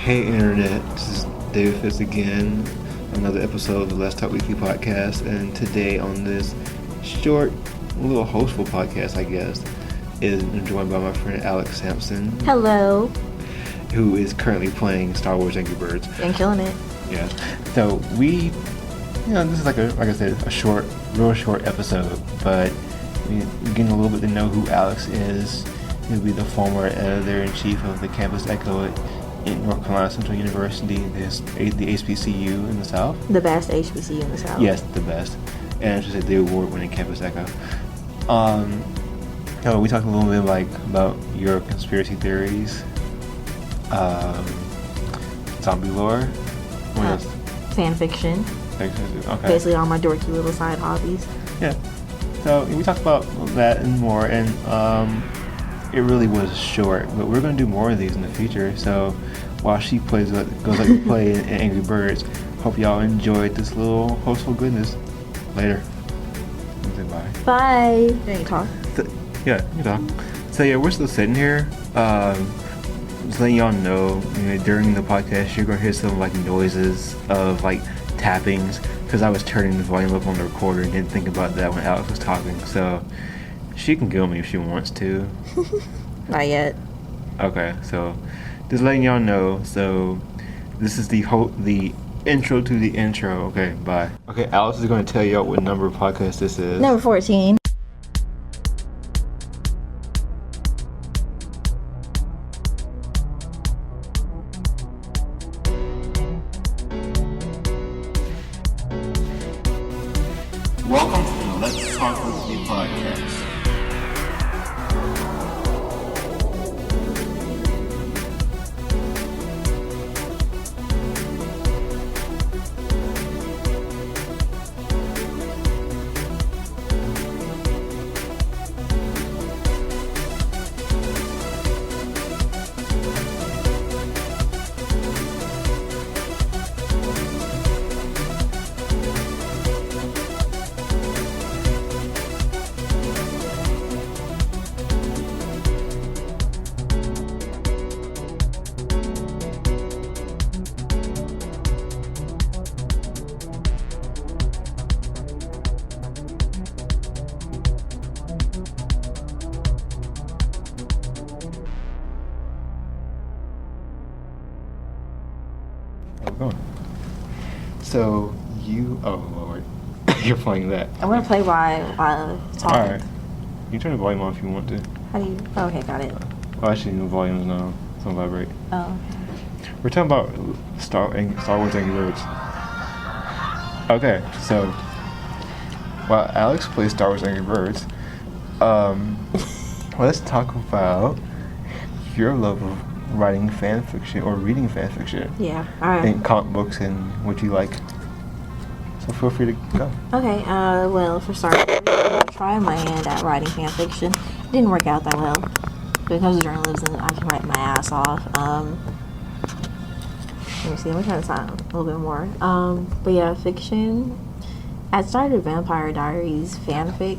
Hey Internet, this is David Fitz again, another episode of the Let's Talk Weekly podcast, and today on this short, little hostful podcast, I guess, I'm joined by my friend Alex Sampson. Hello. Who is currently playing Star Wars Angry Birds. And killing it. Yeah. So this is like I said, a real short episode, but we're getting a little bit to know who Alex is. He'll be the former editor-in-chief of the Campus Echo at North Carolina Central University, the HBCU in the South. The best HBCU in the South. Yes, the best. And I should say the award-winning Campus Echo. We talked a little bit about your conspiracy theories, zombie lore, fan fiction. Okay. Basically all my dorky little side hobbies. Yeah. So we talked about that and more, and it really was short, but we're going to do more of these in the future. So while she goes to play in Angry Birds, hope y'all enjoyed this little hostful goodness. Later. Say bye. Bye. Yeah, you talk. You talk. So yeah, we're still sitting here. Just letting y'all know, during the podcast you're going to hear some noises of tappings, because I was turning the volume up on the recorder and didn't think about that when Alex was talking. So she can kill me if she wants to. Not yet. Okay, so just letting y'all know. So this is the intro to the intro. Okay, bye. Okay, Alex is going to tell y'all what number of podcast this is. Number 14. Welcome to the Let's Talk Weekly podcast. So oh Lord, you're playing that. I'm going to play while talking. Alright. You turn the volume on if you want to. How do you... Oh, okay, got it. Well, actually, the volume is now. It's on vibrate. Oh, okay. We're talking about Star Wars Angry Birds. Okay, so while Alex plays Star Wars Angry Birds, let's talk about your love of writing fan fiction or reading fan fiction. Yeah, alright. And comic books and what you like. So feel free to go. Okay, well, for starters, I tried my hand at writing fan fiction. It didn't work out that well. When it comes to journalism, I can write my ass off. Let me see, I'm trying to sound a little bit more. But yeah, fiction. I started Vampire Diaries fanfic.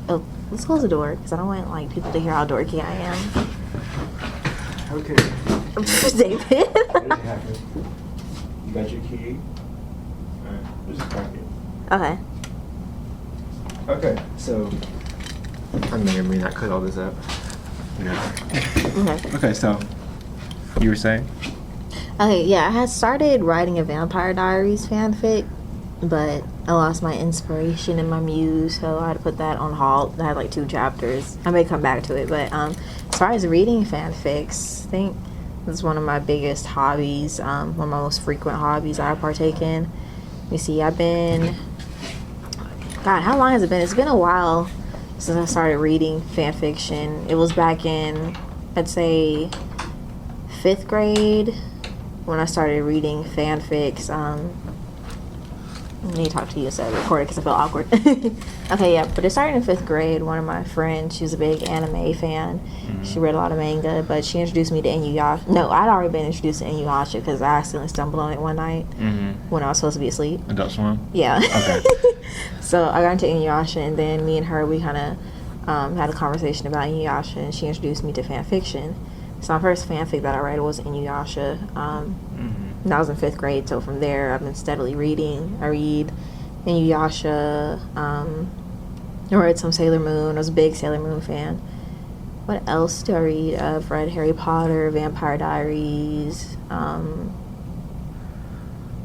Oh, let's close the door, because I don't want people to hear how dorky I am. Okay. David. You got your key? Alright, just crack it. Okay. Okay, so I may or may not cut all this up. Yeah. Okay, so you were saying? Okay, yeah, I had started writing a Vampire Diaries fanfic, but I lost my inspiration and my muse, so I had to put that on halt. I had 2 chapters. I may come back to it, but as far as reading fanfics, I think it's one of my biggest hobbies, one of my most frequent hobbies I partake in. You see, I've been... God, how long has it been? It's been a while since I started reading fan fiction. It was back in, I'd say, 5th grade when I started reading fanfics. I need to talk to you instead of recording because I feel awkward. Okay, yeah, but it started in 5th grade. One of my friends, she was a big anime fan. Mm-hmm. She read a lot of manga, but she introduced me to Inuyasha. No, I'd already been introduced to Inuyasha because I accidentally stumbled on it one night when I was supposed to be asleep. Adult Swim? Yeah. Okay. So I got into Inuyasha, and then me and her, we kind of had a conversation about Inuyasha, and she introduced me to fan fiction. So my first fanfic that I read was Inuyasha. And I was in 5th grade, so from there I've been steadily reading. I read Inuyasha. I read some Sailor Moon. I was a big Sailor Moon fan. What else do I read? I've read Harry Potter, Vampire Diaries. I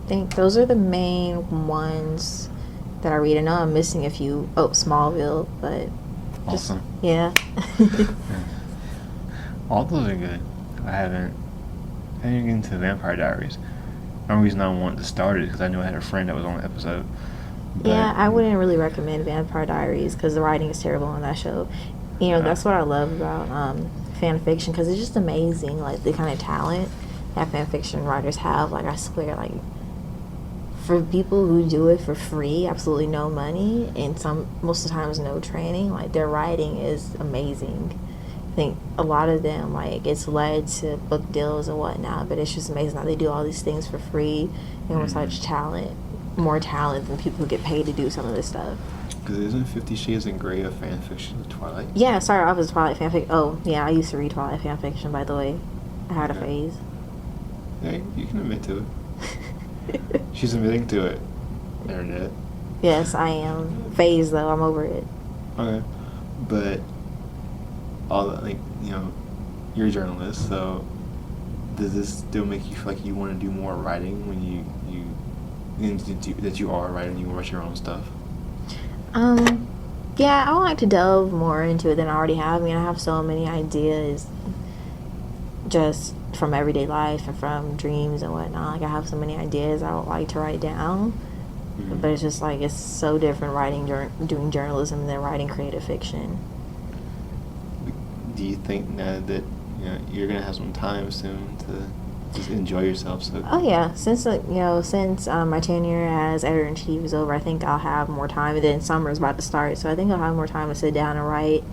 think those are the main ones that I read. I know I'm missing a few. Oh, Smallville, but just, Awesome. yeah. All those are good. I haven't get into Vampire Diaries. The only reason I wanted to start it because I knew I had a friend that was on the episode. But, Yeah, I wouldn't really recommend Vampire Diaries because the writing is terrible on that show. You know, that's what I love about fan fiction because it's just amazing, like the kind of talent that fan fiction writers have. Like, I swear, like, for people who do it for free, absolutely no money, and most of the times no training, like, their writing is amazing. I think a lot of them, like, it's led to book deals and whatnot, but it's just amazing that they do all these things for free and with such talent, more talent than people who get paid to do some of this stuff. Because isn't 50 Shades of Grey a fan fiction of Twilight? Yeah, sorry, I was Twilight fanfic. Oh, yeah, I used to read Twilight fanfiction, by the way. I had a phase. Hey, you can admit to it. She's admitting to it. Internet. Yes, I am. Phase, though, I'm over it. Okay. But, all that, like, you know, you're a journalist, so does this still make you feel like you want to do more writing when that you are a writer and you write your own stuff? Yeah, I would like to delve more into it than I already have. I mean, I have so many ideas just from everyday life and from dreams and whatnot. Like, I have so many ideas I would like to write down. Mm-hmm. But it's just like, it's so different doing journalism than writing creative fiction. Do you think now that you're gonna have some time soon to just enjoy yourself? Oh yeah, since my tenure as editor-in-chief is over, I think I'll have more time. And then summer's about to start, so I think I'll have more time to sit down and write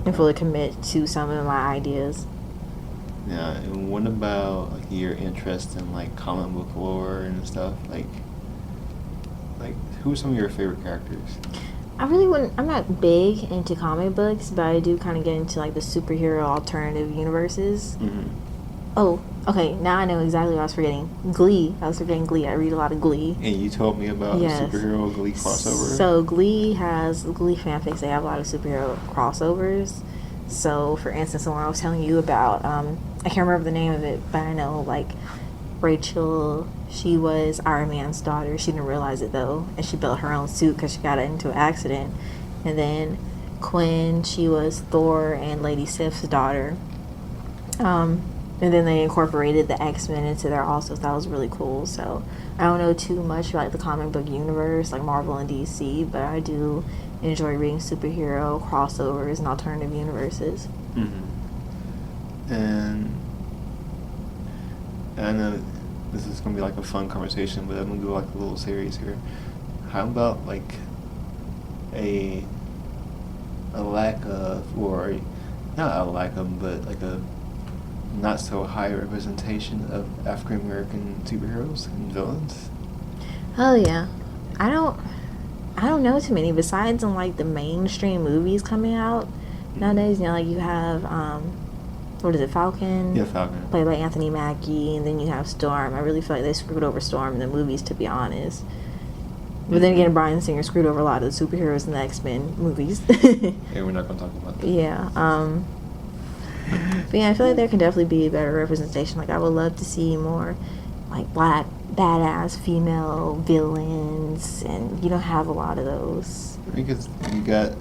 and fully commit to some of my ideas. Yeah, and what about like your interest in like comic book lore and stuff? Like who are some of your favorite characters? I really wouldn't. I'm not big into comic books, but I do kind of get into like the superhero alternative universes. Mm-hmm. Oh, okay. Now I know exactly what I was forgetting. Glee. I was forgetting Glee. I read a lot of Glee. And you told me about a superhero Glee crossover. So Glee fanfics. They have a lot of superhero crossovers. So, for instance, the one I was telling you about, I can't remember the name of it, but I know like Rachel. She was Iron Man's daughter. She didn't realize it though, and she built her own suit because she got into an accident. And then Quinn, she was Thor and Lady Sif's daughter. And then they incorporated the X-Men into there also, so that was really cool. So I don't know too much about the comic book universe, like Marvel and DC, but I do enjoy reading superhero crossovers and alternative universes. Mm-hmm. And I know this is going to be like a fun conversation, but I'm going to do like a little series here. How about like a lack of, or not a lack of, but like a not so high representation of African American superheroes and villains? Oh yeah, I don't know too many besides in like the mainstream movies coming out nowadays. You know, like you have what is it, Falcon? Yeah, Falcon. Played by Anthony Mackie, and then you have Storm. I really feel like they screwed over Storm in the movies, to be honest. But then again, Bryan Singer screwed over a lot of the superheroes in the X-Men movies. Yeah, we're not going to talk about that. Yeah. But yeah, I feel like there can definitely be a better representation. Like, I would love to see more, like, black, badass female villains, and you don't have a lot of those. Because you got,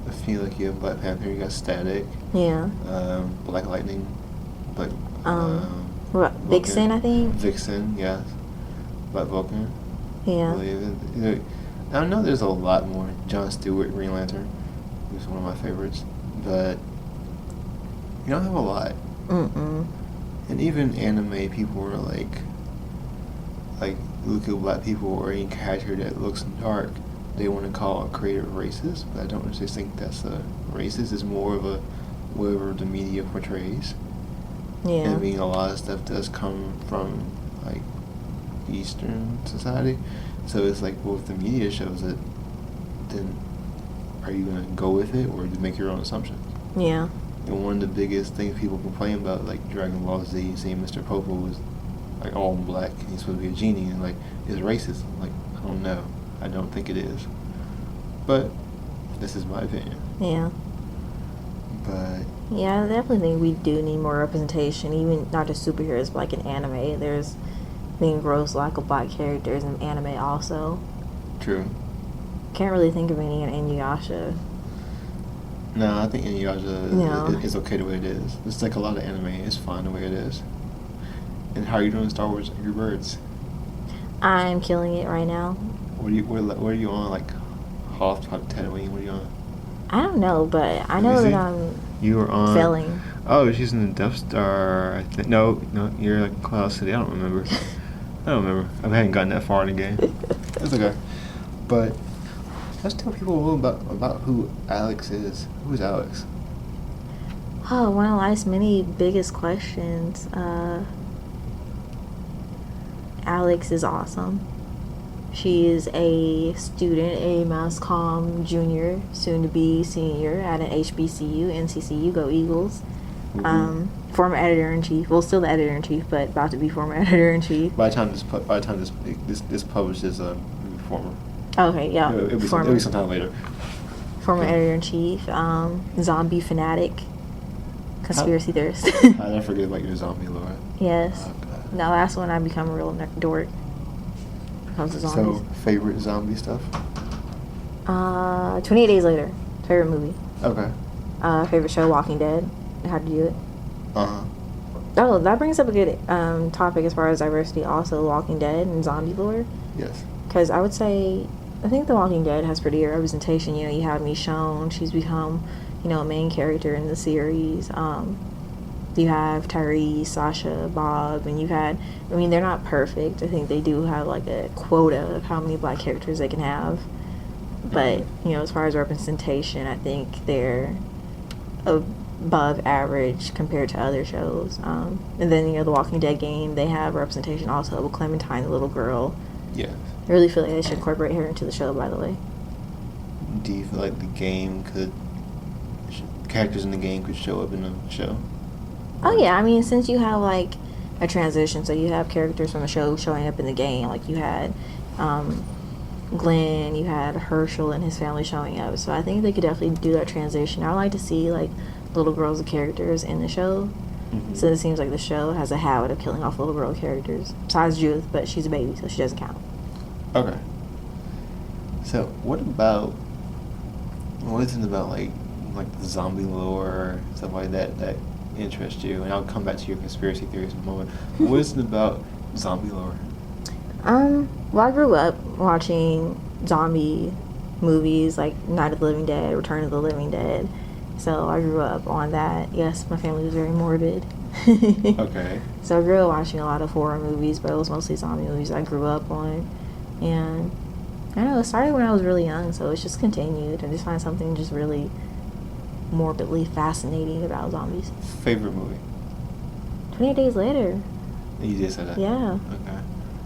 I feel like you have Black Panther, you got Static. Yeah. Black Lightning. What, Vixen, I think? Vixen, yes. Black Vulcan. Yeah. I know there's a lot more. Jon Stewart, Green Lantern, who's one of my favorites, but you don't have a lot. Mm-mm. And even anime people are like look at black people or any character that looks dark, they want to call a creator racist, but I don't necessarily think that's a racist. It's more of a whatever the media portrays. Yeah. I mean, a lot of stuff does come from like Eastern society, so it's like, well, if the media shows it, then are you gonna go with it or make your own assumptions? Yeah. And one of the biggest things people complain about, like Dragon Ball Z, seeing Mr. Popo was like all in black, and he's supposed to be a genie, and like is racist. Like, I don't know. I don't think it is. But this is my opinion. Yeah. But yeah, I definitely think we do need more representation, even not just superheroes, but like in anime. There's being gross lack of black characters in anime also. true. Can't really think of any in Inuyasha. No, I think Inuyasha No. is okay the way it is. It's like a lot of anime. It's fine the way it is. And how are you doing Star Wars Angry Birds? I'm killing it right now. What are you on? Like Hoth, Tatooine? What are you on? I don't know, but I know that I'm You were on. failing. Oh, she's in the Death Star. I think. No, you're like in Cloud City. I don't remember. I haven't gotten that far in the game. It's okay. But let's tell people about who Alex is. Who's Alex? Oh, one of life's many biggest questions. Alex is awesome. She is a student, a mass comm junior, soon to be senior at an HBCU, NCCU, go Eagles. Former editor-in-chief, well, still the editor-in-chief, but about to be former editor-in-chief. By the time this publishes, former. Okay, yeah. It'll be sometime later. Former editor-in-chief, zombie fanatic, conspiracy theorist. I never forget about your zombie lore. Yes. Oh, God. No, that's when I become a real dork. Comes to zombies. So, favorite zombie stuff? 28 Days Later. Favorite movie. Okay. Favorite show, Walking Dead. How'd you do it? Uh-huh. Oh, that brings up a good topic as far as diversity. Also, Walking Dead and zombie lore. Yes. Because I would say, I think The Walking Dead has pretty good representation. You know, you have Michonne. She's become, a main character in the series. You have Tyrese, Sasha, Bob, and they're not perfect. I think they do have like a quota of how many black characters they can have. But, as far as representation, I think they're above average compared to other shows. And then, The Walking Dead game, they have representation also with Clementine, the little girl. Yeah. I really feel like they should incorporate her into the show, by the way. Do you feel like characters in the game could show up in the show? Oh, yeah. Since you have, like, a transition, so you have characters from the show showing up in the game. Like, you had Glenn, you had Herschel and his family showing up. So I think they could definitely do that transition. I would like to see, like, little girls and characters in the show. Mm-hmm. So it seems like the show has a habit of killing off little girl characters. Besides Judith, but she's a baby, so she doesn't count. Okay. So, what is it about, like the zombie lore, stuff like that interests you? And I'll come back to your conspiracy theories in a moment. What is it about zombie lore? Well, I grew up watching zombie movies like Night of the Living Dead, Return of the Living Dead. So I grew up on that. Yes, my family was very morbid. Okay. So I grew up watching a lot of horror movies, but it was mostly zombie movies I grew up on. And I don't know, it started when I was really young, so it's just continued. I just find something just really morbidly fascinating about zombies. Favorite movie? 28 Days Later. You just said that? Yeah. Okay.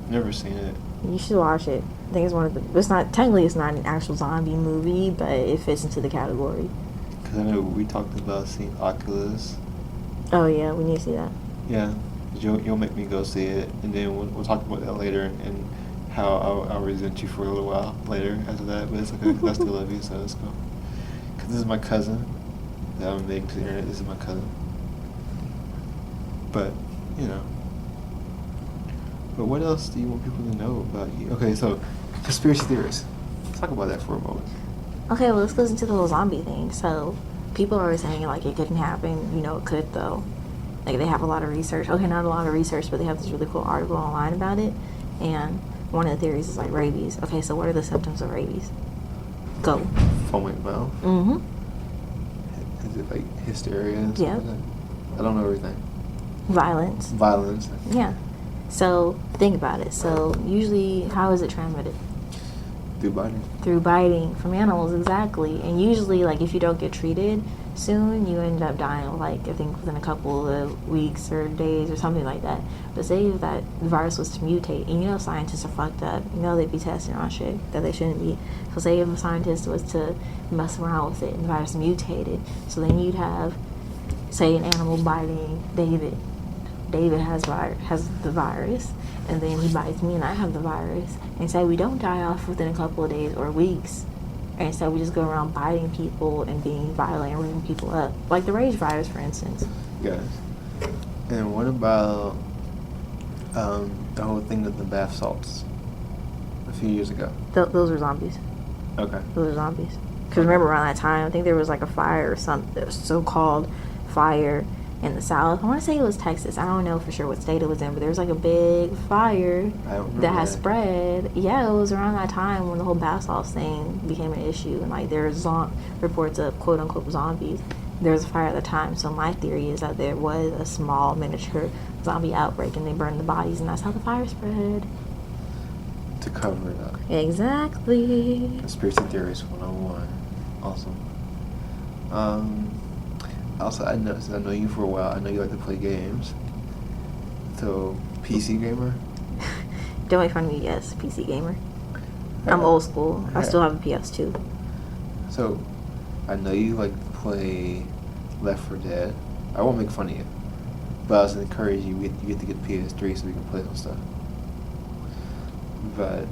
Never seen it. You should watch it. I think it's one of the... it's not an actual zombie movie, but it fits into the category. Because I know we talked about seeing Oculus. Oh, yeah, we need to see that. Yeah. You'll make me go see it, and then we'll talk about that later, and how I'll resent you for a little while later after that, but it's okay, 'cause I still love you, so let's go. Because this is my cousin that I'm making to the internet. This is my cousin. But, But what else do you want people to know about you? Okay, so, conspiracy theories. Let's talk about that for a moment. Okay, well, let's go into the whole zombie thing. So, people are always saying, like, it couldn't happen. It could, though. Like, they have a lot of research. Okay, not a lot of research, but they have this really cool article online about it. And one of the theories is, like, rabies. Okay, so what are the symptoms of rabies? Go. Foaming mouth. Mm-hmm. Is it, like, hysteria and stuff Yep. like that? I don't know everything. Violence. Violence. Yeah. So, think about it. So, usually, how is it transmitted? Through biting. Through biting from animals, exactly. And usually, like, if you don't get treated soon, you end up dying, like, I think within a couple of weeks or days or something like that. But say if that virus was to mutate, and scientists are fucked up, they'd be testing on shit that they shouldn't be. So say if a scientist was to mess around with it and the virus mutated, so then you'd have say an animal biting David. David has the virus, and then he bites me and I have the virus. And say we don't die off within a couple of days or weeks. And so we just go around biting people and being violent and ripping people up. Like the rage virus, for instance. Yes. And what about the whole thing with the bath salts a few years ago? Those are zombies. Okay. Those are zombies. Because remember around that time, I think there was like a fire or something, so-called fire in the South. I want to say it was Texas. I don't know for sure what state it was in, but there was like a big fire that had spread. Yeah, it was around that time when the whole bath salts thing became an issue, and like there was reports of quote-unquote zombies. There was a fire at the time, so my theory is that there was a small miniature zombie outbreak, and they burned the bodies, and that's how the fire spread. To cover it up. Exactly. Conspiracy theories 101. Awesome. Also, I know you for a while. I know you like to play games. So, PC gamer? Don't make fun of me, yes, PC gamer. I'm old school. I still have a PS2. So, I know you like to play Left 4 Dead. I won't make fun of you. But I was going to encourage you, you get to get PS3 so we can play some stuff. But,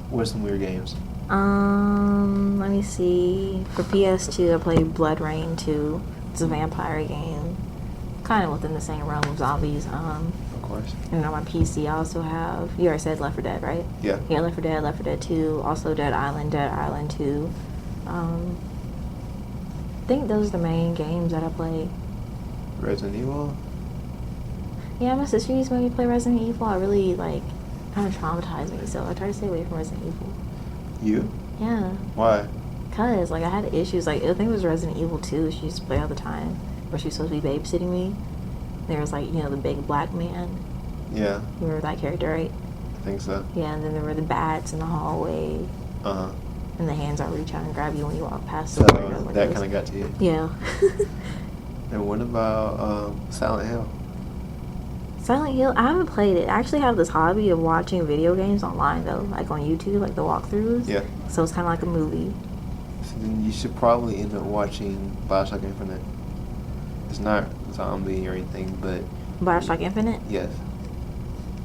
what are some weird games? Let me see. For PS2, I played Blood Rain 2. It's a vampire game. Kind of within the same realm of zombies. Of course. And on my PC, I also have, you already said Left 4 Dead, right? Yeah. Yeah, Left 4 Dead 2, also Dead Island 2. I think those are the main games that I play. Resident Evil? Yeah, my sister used to make me play Resident Evil. I really, kind of traumatized me, so I try to stay away from Resident Evil. You? Yeah. Why? Because, I had issues. I think it was Resident Evil 2 she used to play all the time, where she was supposed to be babysitting me. There was, the big black man. Yeah. You remember that character, right? I think so. Yeah, and then there were the bats in the hallway. Uh-huh. And the hands already trying to grab you when you walk past So, the window. that kind of got to you? Yeah. And what about Silent Hill? Silent Hill, I haven't played it. I actually have this hobby of watching video games online, though, like on YouTube, like the walkthroughs. Yeah. So it's kind of like a movie. So then you should probably end up watching Bioshock Infinite. It's not zombie or anything, but... Bioshock Infinite? Yes.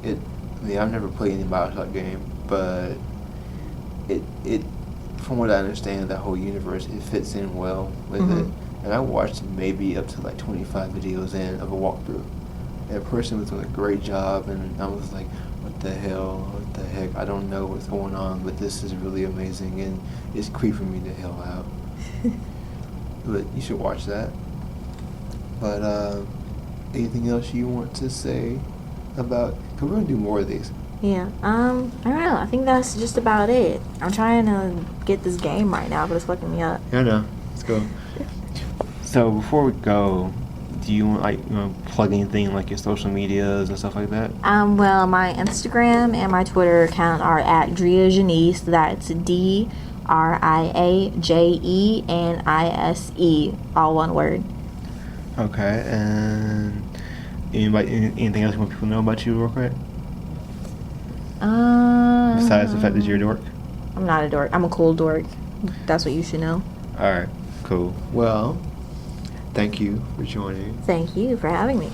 I've never played any Bioshock game, but it from what I understand, that whole universe, it fits in well with it. And I watched maybe up to 25 videos in of a walkthrough. And a person was doing a great job, and I was like, what the hell, what the heck, I don't know what's going on, but this is really amazing, and it's creeping me the hell out. But you should watch that. But anything else you want to say about, because we're going to do more of these. Yeah, I don't know, I think that's just about it. I'm trying to get this game right now, but it's fucking me up. Yeah, I know. Let's go. So before we go, do you want plug anything like your social medias and stuff like that? Well, my Instagram and my Twitter account are at Dria Janice. That's DRIAJENISE, all one word. Okay, and anything else you want people to know about you real quick? Besides the fact that you're a dork? I'm not a dork. I'm a cool dork. That's what you should know. Alright, cool. Well, thank you for joining. Thank you for having me.